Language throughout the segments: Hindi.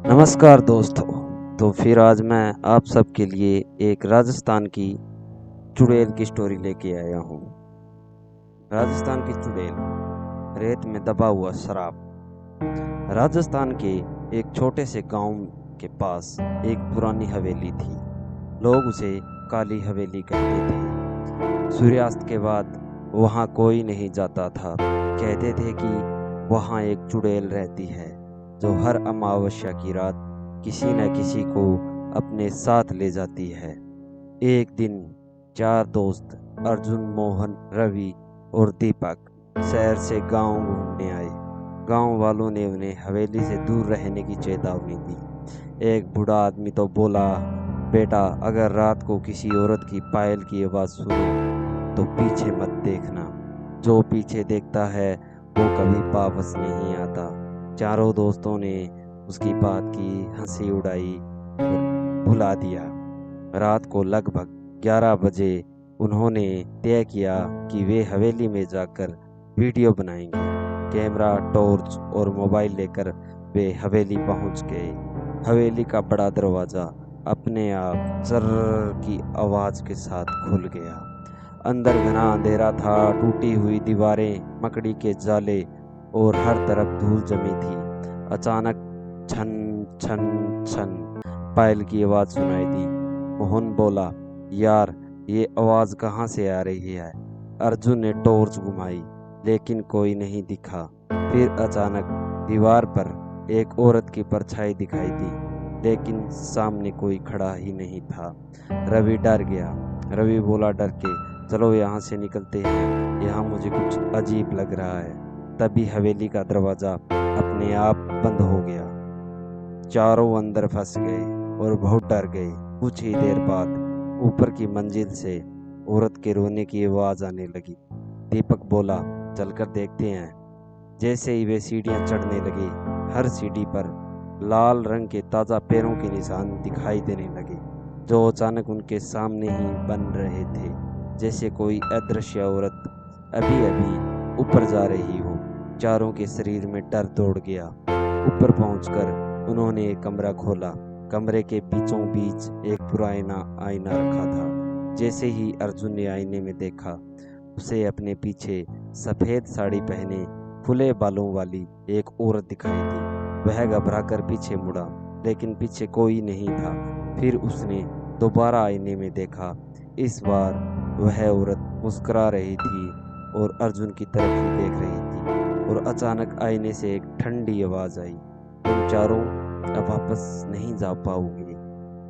नमस्कार दोस्तों। तो फिर आज मैं आप सबके लिए एक राजस्थान की चुड़ैल की स्टोरी लेके आया हूँ। राजस्थान की चुड़ैल, रेत में दबा हुआ शराब। राजस्थान के एक छोटे से गांव के पास एक पुरानी हवेली थी। लोग उसे काली हवेली कहते थे। सूर्यास्त के बाद वहाँ कोई नहीं जाता था। कहते थे कि वहाँ एक चुड़ैल रहती है जो हर अमावस्या की रात किसी न किसी को अपने साथ ले जाती है। एक दिन 4 दोस्त अर्जुन, मोहन, रवि और दीपक शहर से गांव घूमने आए। गांव वालों ने उन्हें हवेली से दूर रहने की चेतावनी दी। एक बूढ़ा आदमी तो बोला, बेटा, अगर रात को किसी औरत की पायल की आवाज़ सुनो तो पीछे मत देखना। जो पीछे देखता है वो कभी वापस नहीं आता। चारों दोस्तों ने उसकी बात की हंसी उड़ाई और भुला दिया। रात को लगभग 11 बजे उन्होंने तय किया कि वे हवेली में जाकर वीडियो बनाएंगे। कैमरा, टॉर्च और मोबाइल लेकर वे हवेली पहुंच गए। हवेली का बड़ा दरवाज़ा अपने आप जर्र की आवाज़ के साथ खुल गया। अंदर घना अंधेरा था। टूटी हुई दीवारें, मकड़ी के जाले और हर तरफ धूल जमी थी। अचानक छन छन छन पायल की आवाज़ सुनाई दी। मोहन बोला, यार, ये आवाज़ कहाँ से आ रही है? अर्जुन ने टॉर्च घुमाई लेकिन कोई नहीं दिखा। फिर अचानक दीवार पर एक औरत की परछाई दिखाई दी लेकिन सामने कोई खड़ा ही नहीं था। रवि डर गया। रवि बोला डर के, चलो यहाँ से निकलते हैं, यहाँ मुझे कुछ अजीब लग रहा है। तभी हवेली का दरवाज़ा अपने आप बंद हो गया। चारों अंदर फंस गए और बहुत डर गए। कुछ ही देर बाद ऊपर की मंजिल से औरत के रोने की आवाज़ आने लगी। दीपक बोला, चलकर देखते हैं। जैसे ही वे सीढ़ियाँ चढ़ने लगे, हर सीढ़ी पर लाल रंग के ताज़ा पैरों के निशान दिखाई देने लगे जो अचानक उनके सामने ही बन रहे थे, जैसे कोई अदृश्य औरत अभी अभी ऊपर जा रही हो। चारों के शरीर में डर दौड़ गया। ऊपर पहुंचकर उन्होंने एक कमरा खोला। कमरे के बीचों बीच एक पुराना आईना रखा था। जैसे ही अर्जुन ने आईने में देखा, उसे अपने पीछे सफ़ेद साड़ी पहने खुले बालों वाली एक औरत दिखाई दी। वह घबराकर पीछे मुड़ा लेकिन पीछे कोई नहीं था। फिर उसने दोबारा आईने में देखा। इस बार वह औरत मुस्कुरा रही थी और अर्जुन की तरफ ही देख रही थी। और अचानक आईने से एक ठंडी आवाज़ आई, तुम चारों अब वापस नहीं जा पाओगे।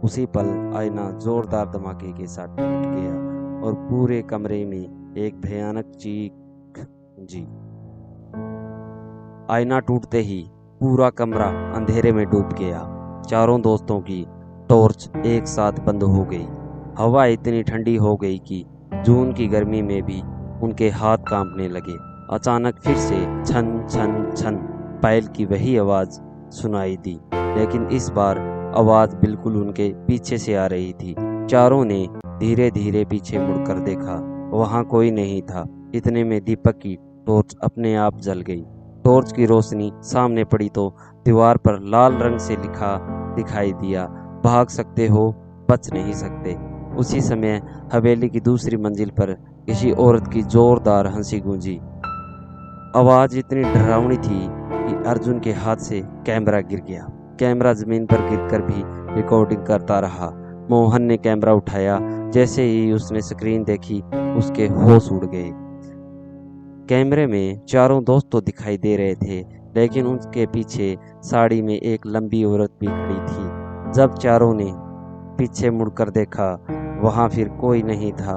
उसी पल आईना जोरदार धमाके के साथ टूट गया और पूरे कमरे में एक भयानक चीख गूंजी। आईना टूटते ही पूरा कमरा अंधेरे में डूब गया। चारों दोस्तों की टॉर्च एक साथ बंद हो गई। हवा इतनी ठंडी हो गई कि जून की गर्मी में भी उनके हाथ कांपने लगे। अचानक फिर से छन छन छन पायल की वही आवाज़ सुनाई दी, लेकिन इस बार आवाज़ बिल्कुल उनके पीछे से आ रही थी। चारों ने धीरे धीरे पीछे मुड़कर देखा। वहाँ कोई नहीं था। इतने में दीपक की टॉर्च अपने आप जल गई। टॉर्च की रोशनी सामने पड़ी तो दीवार पर लाल रंग से लिखा दिखाई दिया, भाग सकते हो, बच नहीं सकते। उसी समय हवेली की दूसरी मंजिल पर किसी औरत की जोरदार हंसी गूंजी। आवाज़ इतनी डरावनी थी कि अर्जुन के हाथ से कैमरा गिर गया। कैमरा जमीन पर गिरकर भी रिकॉर्डिंग करता रहा। मोहन ने कैमरा उठाया। जैसे ही उसने स्क्रीन देखी, उसके होश उड़ गए। कैमरे में चारों दोस्त तो दिखाई दे रहे थे, लेकिन उनके पीछे साड़ी में एक लंबी औरत भी खड़ी थी। जब चारों ने पीछे मुड़कर देखा, वहाँ फिर कोई नहीं था।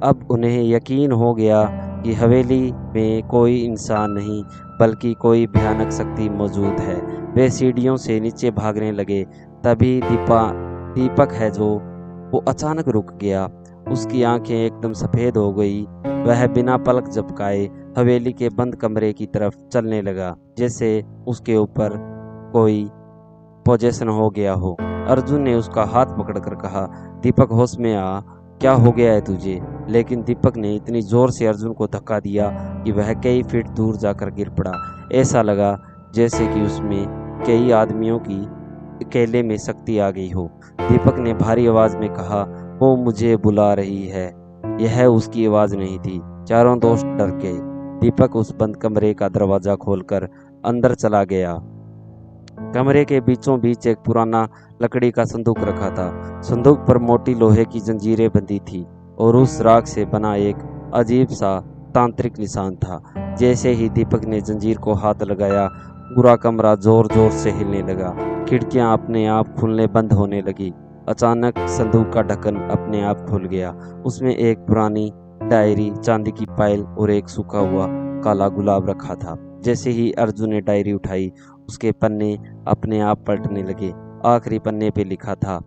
अब उन्हें यकीन हो गया कि हवेली में कोई इंसान नहीं बल्कि कोई भयानक शक्ति मौजूद है। वे सीढ़ियों से नीचे भागने लगे। तभी दीपक है जो वो अचानक रुक गया। उसकी आंखें एकदम सफ़ेद हो गई। वह बिना पलक झपकाए हवेली के बंद कमरे की तरफ चलने लगा, जैसे उसके ऊपर कोई पोजेशन हो गया हो। अर्जुन ने उसका हाथ पकड़कर कहा, दीपक, होश में आ। क्या हो गया है तुझे? लेकिन दीपक ने इतनी जोर से अर्जुन को धक्का दिया कि वह कई फीट दूर जाकर गिर पड़ा। ऐसा लगा जैसे कि उसमें कई आदमियों की अकेले में शक्ति आ गई हो। दीपक ने भारी आवाज में कहा, वो मुझे बुला रही है। यह उसकी आवाज नहीं थी। चारों दोस्त डर गए। दीपक उस बंद कमरे का दरवाजा खोलकर अंदर चला गया। कमरे के बीचों बीच एक पुराना लकड़ी का संदूक रखा था। संदूक पर मोटी लोहे की जंजीरें बंधी थी और उस राख से बना एक अजीब सा तांत्रिक निशान था। जैसे ही दीपक ने जंजीर को हाथ लगाया, पूरा कमरा जोर जोर से हिलने लगा। खिड़कियां अपने आप खुलने बंद होने लगी। अचानक संदूक का ढक्कन अपने आप खुल गया। उसमें एक पुरानी डायरी, चांदी की पायल और एक सूखा हुआ काला गुलाब रखा था। जैसे ही अर्जुन ने डायरी उठाई, उसके पन्ने अपने आप पलटने लगे। आखिरी पन्ने पे लिखा था,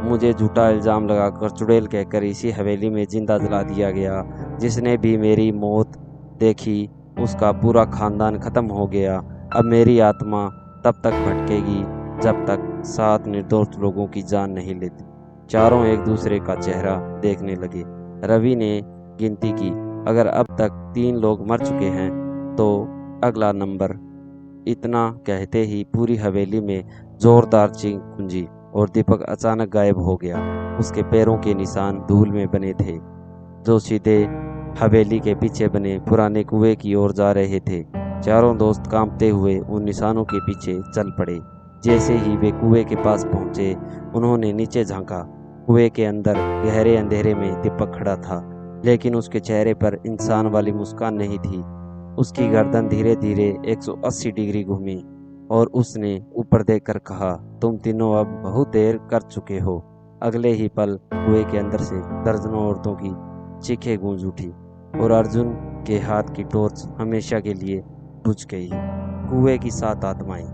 मुझे झूठा इल्जाम लगाकर चुड़ैल कहकर इसी हवेली में जिंदा जला दिया गया। जिसने भी मेरी मौत देखी उसका पूरा खानदान खत्म हो गया। अब मेरी आत्मा तब तक भटकेगी जब तक 7 निर्दोष लोगों की जान नहीं लेती। चारों एक दूसरे का चेहरा देखने लगे। रवि ने गिनती की, अगर अब तक 3 लोग मर चुके हैं तो अगला नंबर। इतना कहते ही पूरी हवेली में जोरदार चीख गूंजी और दीपक अचानक गायब हो गया। उसके पैरों के निशान धूल में बने थे, जो सीधे हवेली के पीछे बने पुराने कुएं की ओर जा रहे थे। चारों दोस्त कांपते हुए उन निशानों के पीछे चल पड़े। जैसे ही वे कुएं के पास पहुंचे, उन्होंने नीचे झांका। कुएं के अंदर गहरे अंधेरे में दीपक खड़ा था, लेकिन उसके चेहरे पर इंसान वाली मुस्कान नहीं थी। उसकी गर्दन धीरे धीरे 180 डिग्री घूमी और उसने ऊपर देखकर कहा, तुम तीनों अब बहुत देर कर चुके हो। अगले ही पल कुएं के अंदर से दर्जनों औरतों की चीखें गूंज उठी और अर्जुन के हाथ की टॉर्च हमेशा के लिए बुझ गई। कुएं की 7 आत्माएं।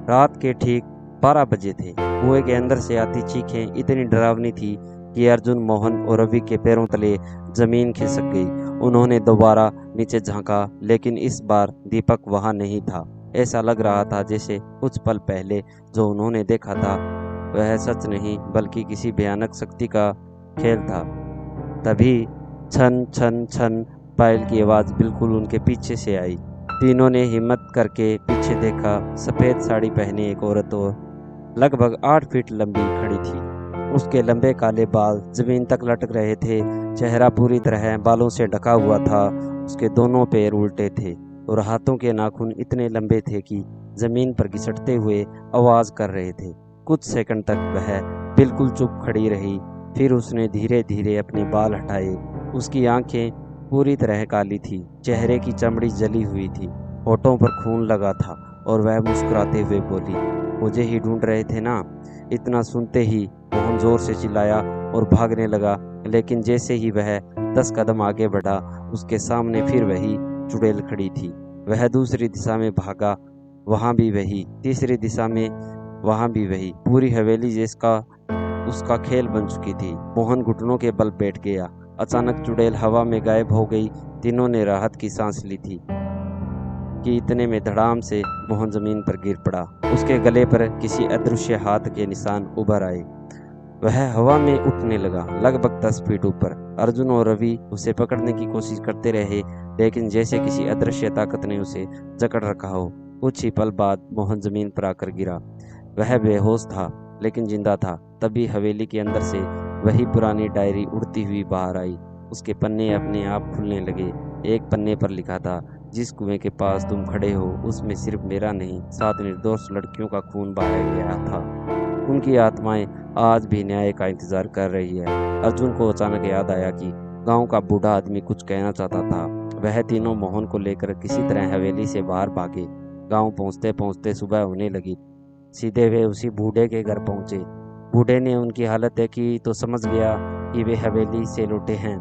रात के ठीक 12 बजे थे। कुएं के अंदर से आती चीखें इतनी डरावनी थी कि अर्जुन, मोहन और रवि के पैरों तले जमीन खिसक गई। उन्होंने दोबारा नीचे झांका, लेकिन इस बार दीपक वहां नहीं था। ऐसा लग रहा था जैसे कुछ पल पहले जो उन्होंने देखा था वह सच नहीं बल्कि किसी भयानक शक्ति का खेल था। तभी छन छन छन पायल की आवाज बिल्कुल उनके पीछे से आई। तीनों ने हिम्मत करके पीछे देखा। सफेद साड़ी पहने एक औरत और लगभग 8 फीट लंबी खड़ी थी। उसके लंबे काले बाल जमीन तक लटक रहे थे। चेहरा पूरी तरह बालों से ढका हुआ था। उसके दोनों पैर उल्टे थे और हाथों के नाखून इतने लंबे थे कि जमीन पर घिसटते हुए आवाज कर रहे थे। कुछ सेकंड तक वह बिल्कुल चुप खड़ी रही। फिर उसने धीरे धीरे अपने बाल हटाए। उसकी आंखें पूरी तरह काली थी, चेहरे की चमड़ी जली हुई थी, होठों पर खून लगा था और वह मुस्कुराते हुए बोली, मुझे ही ढूंढ रहे थे ना? इतना सुनते ही मोहन जोर से चिल्लाया और भागने लगा, लेकिन जैसे ही वह 10 कदम आगे बढ़ा, उसके सामने फिर वही चुड़ैल खड़ी थी। वह दूसरी दिशा में भागा, वहां भी वही। तीसरी दिशा में, वहां भी वही। पूरी हवेली जिसका उसका खेल बन चुकी थी। मोहन घुटनों के बल बैठ गया। अचानक चुड़ैल हवा में गायब हो गई। तीनों ने राहत की सांस ली थी कि इतने में धड़ाम से मोहन जमीन पर गिर पड़ा। उसके गले पर किसी अदृश्य हाथ के निशान उभर आए। वह हवा में उठने लगा, लगभग 10 फीट ऊपर। अर्जुन और रवि उसे पकड़ने की कोशिश करते रहे, लेकिन जैसे किसी अदृश्य ताकत ने उसे जकड़ रखा हो। कुछ ही पल बाद मोहन जमीन पर आकर गिरा। वह बेहोश था लेकिन जिंदा था। तभी हवेली के अंदर से वही पुरानी डायरी उड़ती हुई बाहर आई। उसके पन्ने अपने आप खुलने लगे। एक पन्ने पर लिखा था, जिस कुएं के पास तुम खड़े हो उसमें सिर्फ मेरा नहीं 7 निर्दोष लड़कियों का खून बहाया गया था। उनकी आत्माएं आज भी न्याय का इंतजार कर रही है। अर्जुन को अचानक याद आया कि गांव का बूढ़ा आदमी कुछ कहना चाहता था। वह तीनों मोहन को लेकर किसी तरह हवेली से बाहर भागे। गांव पहुंचते पहुंचते सुबह होने लगी। सीधे वे उसी बूढ़े के घर पहुंचे। बूढ़े ने उनकी हालत देखी तो समझ गया कि वे हवेली से लौटे हैं।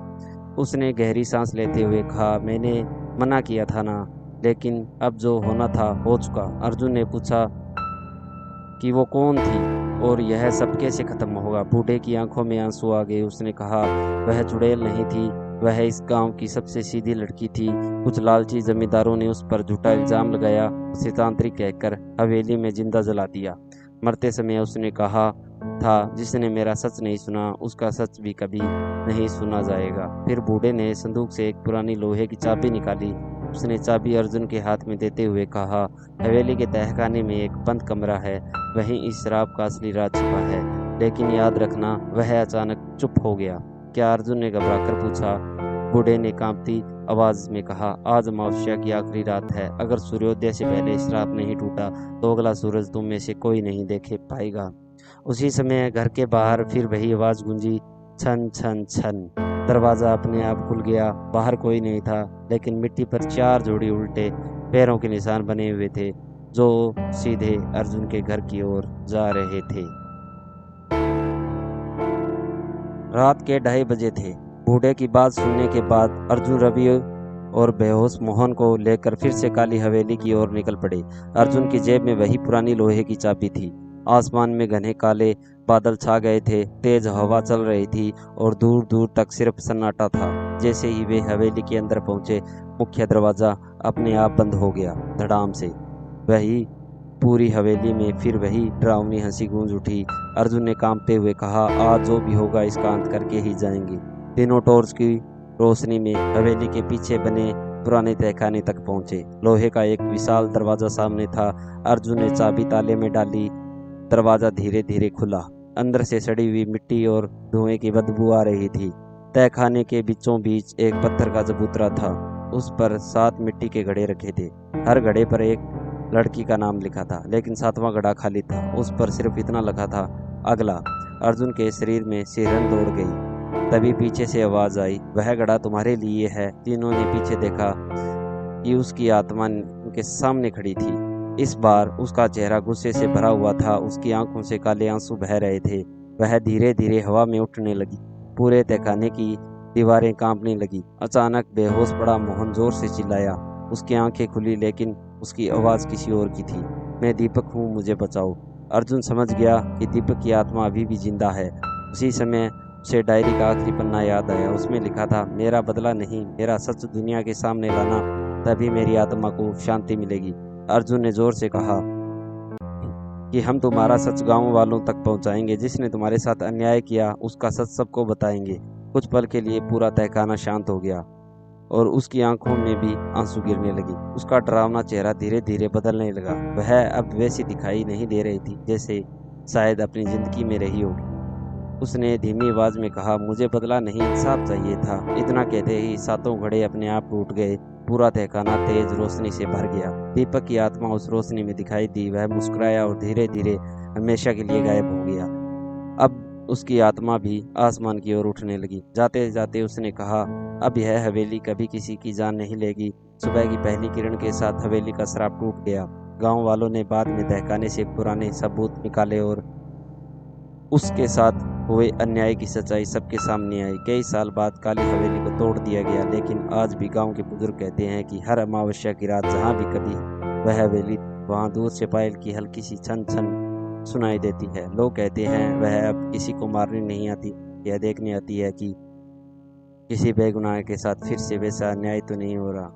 उसने गहरी सांस लेते हुए कहा, मैंने मना किया था ना, लेकिन अब जो होना था हो चुका। अर्जुन ने पूछा कि वो कौन थी और यह सब कैसे खत्म होगा? बूढ़े की आंखों में आंसू आ गए। उसने कहा, वह चुड़ैल नहीं थी, वह इस गांव की सबसे सीधी लड़की थी। कुछ लालची जमींदारों ने उस पर झूठा इल्जाम लगाया, उसे तांत्रिक कहकर हवेली में जिंदा जला दिया। मरते समय उसने कहा था, जिसने मेरा सच नहीं सुना उसका सच भी कभी नहीं सुना जाएगा। फिर बूढ़े ने संदूक से एक पुरानी लोहे की चाबी निकाली। उसने चाबी अर्जुन के हाथ में देते हुए कहा, हवेली के तहखाने में एक बंद कमरा है, वहीं इस शराब का असली राज छिपा है। लेकिन याद रखना। वह अचानक चुप हो गया। क्या? अर्जुन ने घबराकर पूछा। बूढ़े ने कांपती आवाज में कहा, आज अमावस्या की आखिरी रात है। अगर सूर्योदय से पहले श्राप नहीं टूटा तो अगला सूरज तुम में से कोई नहीं देख पाएगा। उसी समय घर के बाहर फिर वही आवाज गूंजी, छन छन छन। दरवाजा अपने आप खुल गया। बाहर कोई नहीं था, लेकिन मिट्टी पर 4 जोड़ी उल्टे पैरों के निशान बने हुए थे, जो सीधे अर्जुन के घर की ओर जा रहे थे। रात के 2:30 बजे थे। बूढ़े की बात सुनने के बाद अर्जुन, रवि और बेहोश मोहन को लेकर फिर से काली हवेली की ओर निकल पड़े। अर्जुन की जेब में वही पुरानी लोहे की चाबी थी। आसमान में घने काले बादल छा गए थे, तेज हवा चल रही थी और दूर दूर तक सिर्फ सन्नाटा था। जैसे ही वे हवेली के अंदर पहुंचे, मुख्य दरवाजा अपने आप बंद हो गया, धड़ाम से। वही पूरी हवेली में फिर वही डरावनी हंसी गूंज उठी। अर्जुन ने कांपते हुए कहा, आज जो भी होगा इसका अंत करके ही जाएंगे। तीनों टॉर्च की रोशनी में हवेली के पीछे बने पुराने तहखाने तक पहुंचे। लोहे का एक विशाल दरवाजा सामने था। अर्जुन ने चाबी ताले में डाली। दरवाजा धीरे धीरे खुला। अंदर से सड़ी हुई मिट्टी और धुएं की बदबू आ रही थी। तहखाने के बीचों बीच एक पत्थर का चबूतरा था। उस पर 7 मिट्टी के घड़े रखे थे। हर घड़े पर एक लड़की का नाम लिखा था, लेकिन 7वां घड़ा खाली था। उस पर सिर्फ इतना लिखा था, अगला। अर्जुन के शरीर में सिरहन दौड़ गई। तभी पीछे से आवाज आई, वह घड़ा तुम्हारे लिए है। तीनों ने पीछे देखा कि उसकी आत्मा उनके सामने खड़ी थी। इस बार उसका चेहरा गुस्से से भरा हुआ था। उसकी आंखों से काले आंसू बह रहे थे। वह धीरे धीरे हवा में उठने लगी। पूरे तहखाने की दीवारें कांपने लगी। अचानक बेहोश पड़ा मोहन जोर से चिल्लाया। उसकी आंखें खुली, लेकिन उसकी आवाज किसी और की थी, मैं दीपक हूँ, मुझे बचाओ। अर्जुन समझ गया कि दीपक की आत्मा अभी भी जिंदा है। उसी समय उसे डायरी का आखिरी पन्ना याद आया। उसमें लिखा था, मेरा बदला नहीं, मेरा सच दुनिया के सामने लाना, तभी मेरी आत्मा को शांति मिलेगी। अर्जुन ने जोर से कहा कि हम तुम्हारा सच गांव वालों तक पहुंचाएंगे। जिसने तुम्हारे साथ अन्याय किया उसका सच सबको बताएंगे। कुछ पल के लिए पूरा तहखाना शांत हो गया और उसकी आंखों में भी आंसू गिरने लगी। उसका डरावना चेहरा धीरे धीरे बदलने लगा। वह अब वैसी दिखाई नहीं दे रही थी जैसे शायद अपनी जिंदगी में रही होगी। उसने धीमी आवाज में कहा, मुझे बदला नहीं, इंसाफ चाहिए था। इतना कहते ही 7 घड़े अपने आप टूट गए। पूरा तहखाना तेज रोशनी से भर गया। दीपक की आत्मा उस रोशनी में दिखाई दी। वह मुस्कुराया और धीरे धीरे हमेशा के लिए गायब हो गया। अब उसकी आत्मा भी आसमान की ओर उठने लगी। जाते जाते उसने कहा, अब यह हवेली कभी किसी की जान नहीं लेगी। सुबह की पहली किरण के साथ हवेली का श्राप टूट गया। गांव वालों ने बाद में तहखाने से पुराने सबूत निकाले और उसके साथ हुए अन्याय की सच्चाई सबके सामने आई। कई साल बाद काली हवेली को तोड़ दिया गया, लेकिन आज भी गांव के बुजुर्ग कहते हैं कि हर अमावस्या की रात जहां भी कभी वह हवेली, वहां दूर से पायल की हल्की सी छन छन सुनाई देती है। लोग कहते हैं वह अब किसी को मारने नहीं आती, यह देखने आती है कि किसी बेगुनाह के साथ फिर से वैसा अन्याय तो नहीं हो रहा।